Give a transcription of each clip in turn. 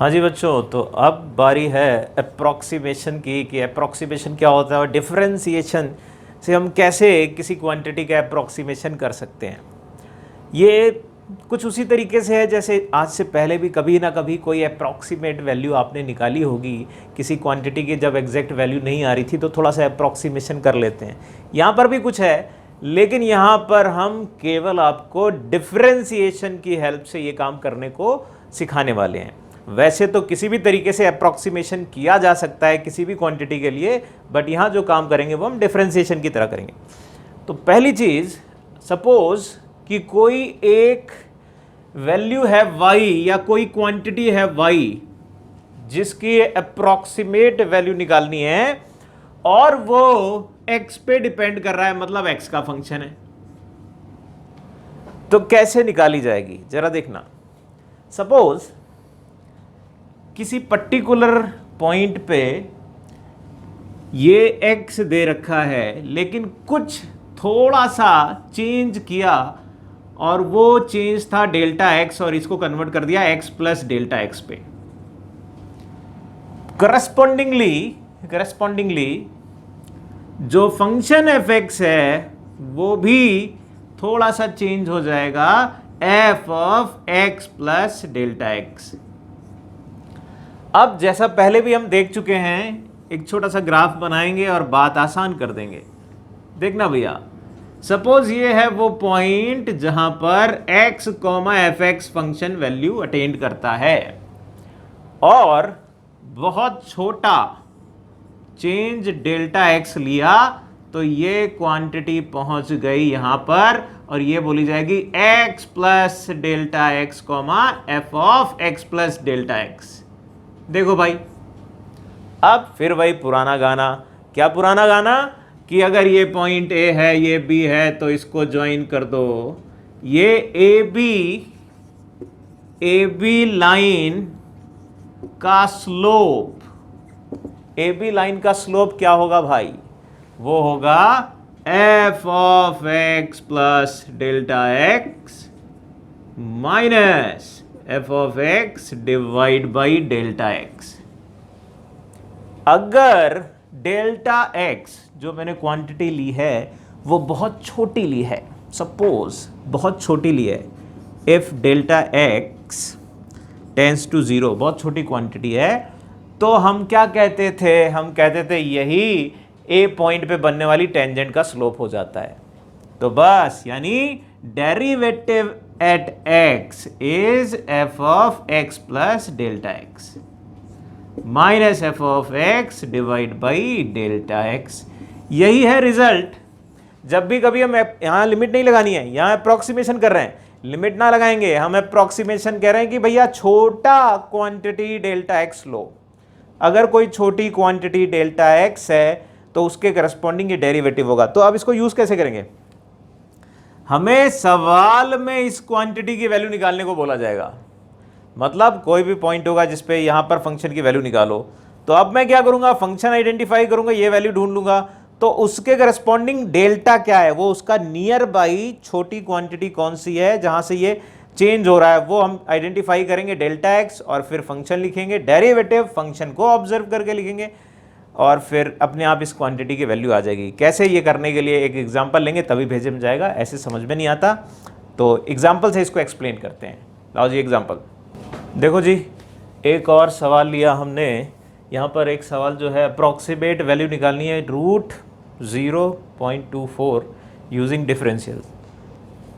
हाँ जी बच्चों, तो अब बारी है अप्रॉक्सीमेशन की कि अप्रॉक्सीमेशन क्या होता है और डिफरेंशिएशन से हम कैसे किसी क्वांटिटी का अप्रॉक्सीमेशन कर सकते हैं। ये कुछ उसी तरीके से है जैसे आज से पहले भी कभी ना कभी कोई अप्रॉक्सीमेट वैल्यू आपने निकाली होगी किसी क्वांटिटी की, जब एग्जैक्ट वैल्यू नहीं आ रही थी तो थोड़ा सा अप्रॉक्सीमेशन कर लेते हैं। यहाँ पर भी कुछ है, लेकिन यहाँ पर हम केवल आपको डिफरेंशिएशन की हेल्प से ये काम करने को सिखाने वाले हैं। वैसे तो किसी भी तरीके से अप्रॉक्सीमेशन किया जा सकता है किसी भी क्वांटिटी के लिए, बट यहाँ जो काम करेंगे वो हम डिफरेंशिएशन की तरह करेंगे। तो पहली चीज़, सपोज कि कोई एक वैल्यू है y या कोई क्वांटिटी है y जिसकी अप्रॉक्सीमेट वैल्यू निकालनी है और वो x पे डिपेंड कर रहा है, मतलब x का फंक्शन है। तो कैसे निकाली जाएगी जरा देखना। सपोज किसी पर्टिकुलर पॉइंट पे ये x दे रखा है, लेकिन कुछ थोड़ा सा चेंज किया और वो चेंज था डेल्टा x और इसको कन्वर्ट कर दिया x प्लस डेल्टा x पे। करस्पॉन्डिंगली जो फंक्शन fx है वो भी थोड़ा सा चेंज हो जाएगा f of x plus delta x। अब जैसा पहले भी हम देख चुके हैं, एक छोटा सा ग्राफ बनाएंगे और बात आसान कर देंगे। देखना भैया, सपोज ये है वो पॉइंट जहां पर x, fx function value attend करता है और बहुत छोटा चेंज डेल्टा x लिया तो ये क्वांटिटी पहुंच गई यहां पर और ये बोली जाएगी x plus delta x, f of x plus delta x। देखो भाई, अब फिर वही पुराना गाना। क्या पुराना गाना? कि अगर ये पॉइंट A है, ये B है, तो इसको ज्वाइन कर दो। ये AB लाइन का स्लोप, AB लाइन का स्लोप क्या होगा भाई? वो होगा f of x plus delta x minus f of x divide by delta x। अगर डेल्टा x जो मैंने क्वांटिटी ली है वो बहुत छोटी ली है, सपोज बहुत छोटी ली है, if delta x tends to 0, बहुत छोटी क्वांटिटी है, तो हम क्या कहते थे? हम कहते थे यही a पॉइंट पे बनने वाली टेंजेंट का स्लोप हो जाता है। तो बस यानी derivative eight x is f of x plus delta x minus f of x divide by delta x। यही है रिजल्ट। जब भी कभी हम यहां लिमिट नहीं लगानी है, यहां अप्रॉक्सीमेशन कर रहे हैं, लिमिट ना लगाएंगे, हम अप्रॉक्सीमेशन कह रहे हैं कि भैया छोटा क्वांटिटी डेल्टा x लो। अगर कोई छोटी क्वांटिटी डेल्टा x है तो उसके करस्पॉन्डिंग ये डेरिवेटिव होगा। तो अब इसको यूज कैसे करेंगे? हमें सवाल में इस क्वांटिटी की वैल्यू निकालने को बोला जाएगा। मतलब कोई भी पॉइंट होगा जिस पे यहां पर फंक्शन की वैल्यू निकालो, तो अब मैं क्या करूंगा? फंक्शन आइडेंटिफाई करूंगा, ये वैल्यू ढूंढ लूंगा, तो उसके करस्पॉन्डिंग डेल्टा क्या है, वो उसका नियर बाई छोटी क्वांटिटी कौन सी है जहां से ये चेंज हो रहा है, वो हम आइडेंटिफाई करेंगे डेल्टा x और फिर फंक्शन लिखेंगे, डेरिवेटिव फंक्शन को ऑब्जर्व करके लिखेंगे और फिर अपने आप इस क्वांटिटी की वैल्यू आ जाएगी। कैसे? ये करने के लिए एक एग्जांपल लेंगे तभी भेजे में जाएगा, ऐसे समझ में नहीं आता, तो एग्जांपल से इसको एक्सप्लेन करते हैं। लाओ जी एग्जांपल। देखो जी, एक और सवाल लिया हमने। यहाँ पर एक सवाल जो है अप्रॉक्सीमेट वैल्यू निकालनी है रूट 0.24 यूजिंग डिफरेंशियल।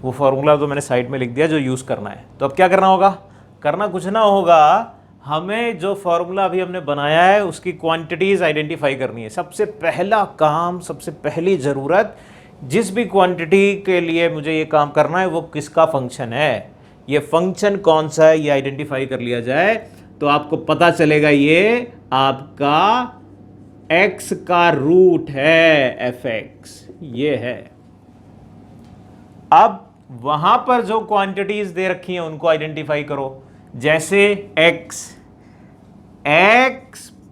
वो फार्मूला तो मैंने साइड में लिख दिया जो यूज़ करना है। तो अब क्या करना होगा? करना कुछ ना होगा, हमें जो फार्मूला अभी हमने बनाया है उसकी क्वांटिटीज आइडेंटिफाई करनी है। सबसे पहला काम, सबसे पहली ज़रूरत, जिस भी क्वांटिटी के लिए मुझे ये काम करना है वो किसका फंक्शन है, ये फंक्शन कौन सा है, ये आइडेंटिफाई कर लिया जाए तो आपको पता चलेगा ये आपका x का रूट है fx, ये है। अब वहां पर जो क्वांटिटीज दे रखी हैं उनको आइडेंटिफाई करो, जैसे x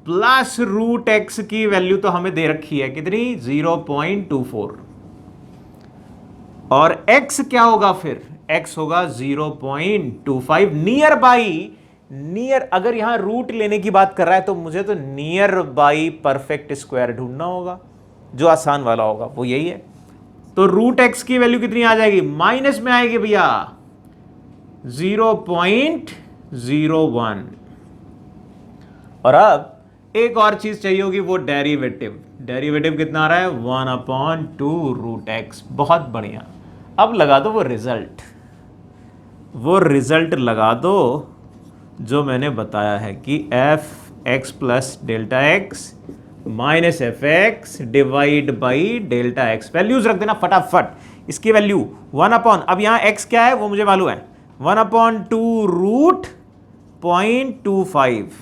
प्लस रूट x की वैल्यू तो हमें दे रखी है कितनी? 0.24 और x क्या होगा फिर? x होगा 0.25 नियर बाई नियर, अगर यहां रूट लेने की बात कर रहा है तो मुझे तो नियर बाई परफेक्ट स्क्वायर ढूंढना होगा, जो आसान वाला होगा वो यही है। तो रूट एक्स की वैल्यू कितनी आ जाएगी, माइनस में आएगी भैया 0.01। और अब एक और चीज चाहिए होगी, वो डेरिवेटिव। डेरिवेटिव कितना आ रहा है, 1/2 रूट एक्स। बहुत बढ़िया। अब लगा दो वो रिजल्ट लगा दो जो मैंने बताया है कि F x plus delta x minus F x divide by delta x. Values रख देना फटाफट। इसकी वैल्यू 1/, अब यहां एक्स क्या है वो मुझे मालूम है, 1/2 रूट 0.25,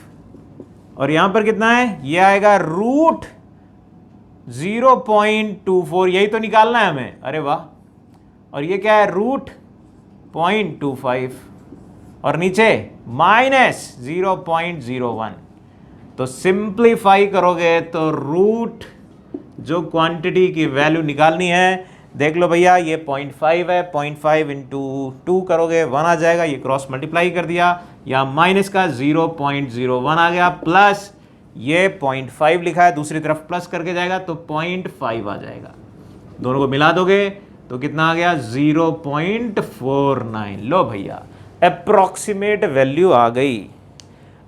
और यहां पर कितना है, ये आएगा रूट 0.24, यही तो निकालना है हमें। अरे वाह। और ये क्या है, रूट 0.25, और नीचे माइनस 0.01। तो सिंप्लीफाई करोगे तो रूट जो क्वांटिटी की वैल्यू निकालनी है, देख लो भैया, ये 0.5 है, 0.5 इंटू 2 करोगे 1 आ जाएगा, ये क्रॉस मल्टीप्लाई कर दिया, या माइनस का 0.01 आ गया, प्लस ये 0.5 लिखा है, दूसरी तरफ प्लस करके जाएगा तो 0.5 आ जाएगा। दोनों को मिला दोगे तो कितना आ गया, 0.49। लो भैया, अप्रॉक्सीमेट वैल्यू आ गई।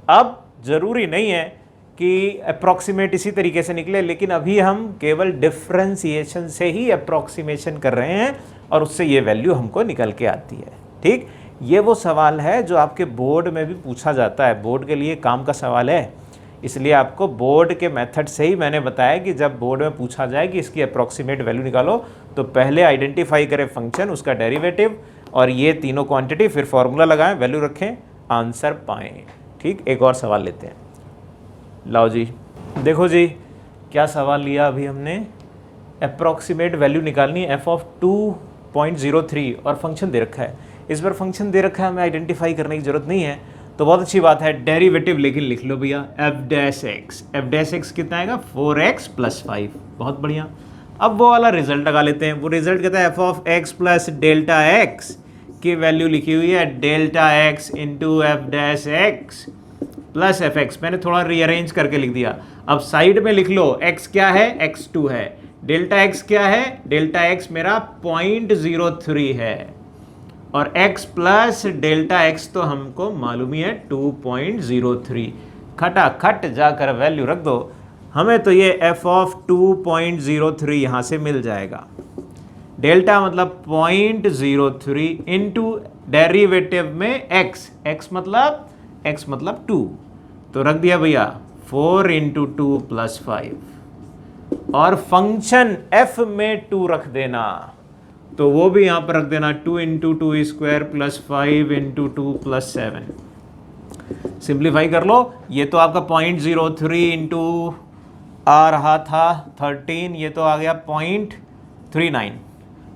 अब जरूरी नहीं है कि अप्रॉक्सीमेट इसी तरीके से निकले, लेकिन अभी हम केवल डिफरेंशिएशन से ही अप्रॉक्सीमेशन कर रहे हैं और उससे ये वैल्यू हमको निकल के आती है। ठीक, ये वो सवाल है जो आपके बोर्ड में भी पूछा जाता है, बोर्ड के लिए काम का सवाल है, इसलिए आपको बोर्ड के मेथड से ही मैंने बताया कि जब बोर्ड में पूछा जाए कि इसकी अप्रॉक्सीमेट वैल्यू निकालो तो पहले आइडेंटिफाई करें फंक्शन, उसका डेरिवेटिव और ये तीनों क्वांटिटी, फिर फॉर्मूला लगाएं, वैल्यू रखें, आंसर पाएं। ठीक, एक और सवाल लेते हैं। लाओ जी, देखो जी क्या सवाल लिया अभी हमने, अप्रॉक्सीमेट वैल्यू निकालनी है एफ ऑफ 2.03 और फंक्शन दे रखा है। इस बार फंक्शन दे रखा है, हमें आइडेंटिफाई करने की जरूरत नहीं है, तो बहुत अच्छी बात है। डेरिवेटिव लेकिन लिख लो भैया, एफ डैश एक्स कितना आएगा, 4x + 5। बहुत बढ़िया। अब वो वाला रिजल्ट लगा लेते हैं। वो रिजल्ट कहता है F of x plus delta x की वैल्यू लिखी हुई है delta x into F dash x plus F x. मैंने थोड़ा रीअरेंज करके लिख दिया। अब साइड में लिख लो, x क्या है, x2 है, डेल्टा x क्या है, डेल्टा x मेरा 0.03 है, और x प्लस डेल्टा x तो हमको मालूम ही है 2.03। खटाखट जाकर वैल्यू रख दो, हमें तो ये f ऑफ 2.03 यहाँ से मिल जाएगा। डेल्टा मतलब 0.03 इंटू डेरिवेटिव में x मतलब 2, तो रख दिया भैया 4 इंटू 2 + 5, और फंक्शन f में 2 रख देना, तो वो भी यहां पर रख देना 2 इंटू 2 स्क्वायर + 5 इंटू 2 + 7। सिंप्लीफाई कर लो, ये तो आपका 0.03 इंटू आ रहा था 13, ये तो आ गया 0.39,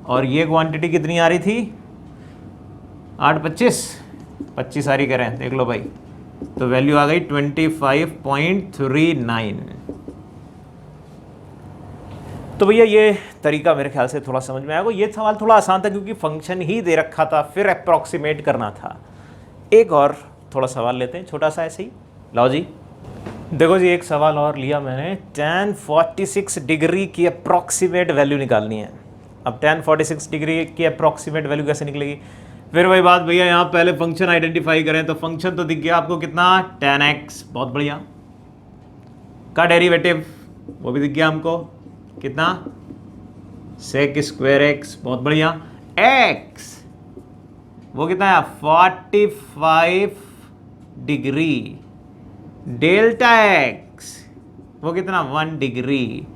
और ये क्वांटिटी कितनी आ रही थी, 8 25 सारी करें, देख लो भाई, तो वैल्यू आ गई 25.39। तो भैया ये तरीका मेरे ख्याल से थोड़ा समझ में आएगा। ये सवाल थोड़ा आसान था क्योंकि फंक्शन ही दे रखा था, फिर अप्रॉक्सीमेट करना था। एक और थोड़ा सवाल लेते हैं, छोटा सा ऐसे ही। लाओ जी, देखो जी, एक सवाल और लिया मैंने, tan 46 डिग्री की अप्रॉक्सीमेट वैल्यू निकालनी है। अब tan 46 डिग्री की अप्रॉक्सीमेट वैल्यू कैसे निकलेगी, फिर वही बात भैया, यहाँ पहले फंक्शन आइडेंटिफाई करें, तो फंक्शन तो दिख गया आपको कितना, tan x, बहुत बढ़िया, का डेरिवेटिव वो भी दिख गया हमको, कितना, sec स्क्वायर x, बहुत बढ़िया, x वो कितना है, 45 डिग्री, डेल्टा x वो कितना, 1 डिग्री,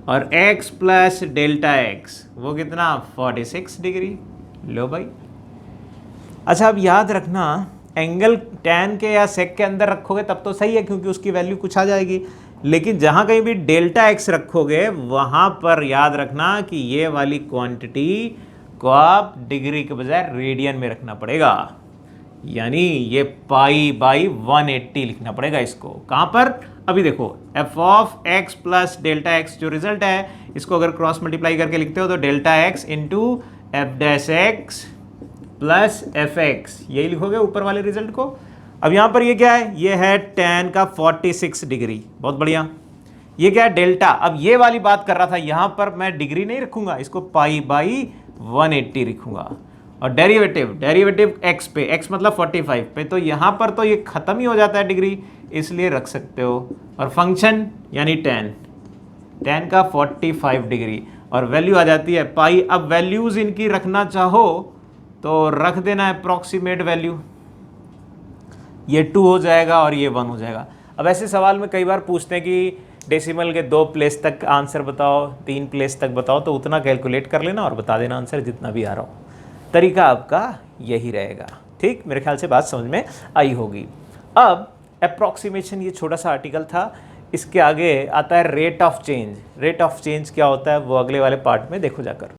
और x प्लस डेल्टा x वो कितना, 46 डिग्री। लो भाई, अच्छा अब याद रखना, एंगल tan के या sec के अंदर रखोगे तब तो सही है क्योंकि उसकी वैल्यू कुछ आ जाएगी, लेकिन जहां कहीं भी डेल्टा x रखोगे वहां पर याद रखना कि ये वाली क्वांटिटी को आप डिग्री के बजाय रेडियन में रखना पड़ेगा, यानी ये π/180 लिखना पड़ेगा इसको। कहां पर, अभी देखो, f of x plus delta x जो रिजल्ट है, इसको अगर क्रॉस मल्टीप्लाई करके लिखते हो तो delta x into F dash x plus F x, यही लिखोगे ऊपर वाले रिजल्ट को, अब यहाँ पर ये क्या है, ये है tan का 46 डिग्री, बहुत बढ़िया। ये क्या है, डेल्टा। अब ये वाली बात कर रहा था, यहाँ पर मैं डिग्री नहीं रखूंगा, इसको पाई बाई 180 रखूंगा। और डेरिवेटिव x पे, x मतलब 45 पे, तो यहाँ पर तो ये खत्म ही हो जाता है डिग्री, इसलिए रख सकते हो। और फंक्शन यानी tan का 45 डिग्री, और वैल्यू आ जाती है पाई। अब वैल्यूज इनकी रखना चाहो तो रख देना अप्रॉक्सीमेट वैल्यू, ये 2 हो जाएगा और ये 1 हो जाएगा। अब ऐसे सवाल में कई बार पूछते हैं कि डेसिमल के 2 प्लेस तक आंसर बताओ, 3 प्लेस तक बताओ, तो उतना कैलकुलेट कर लेना और बता देना आंसर जितना भी आ रहा हो। तरीका आपका यही रहेगा। ठीक, मेरे ख्याल से बात समझ में आई होगी। अब अप्रॉक्सीमेशन ये छोटा सा आर्टिकल था, इसके आगे आता है rate of change. Rate of change क्या होता है वो अगले वाले पार्ट में देखो जाकर।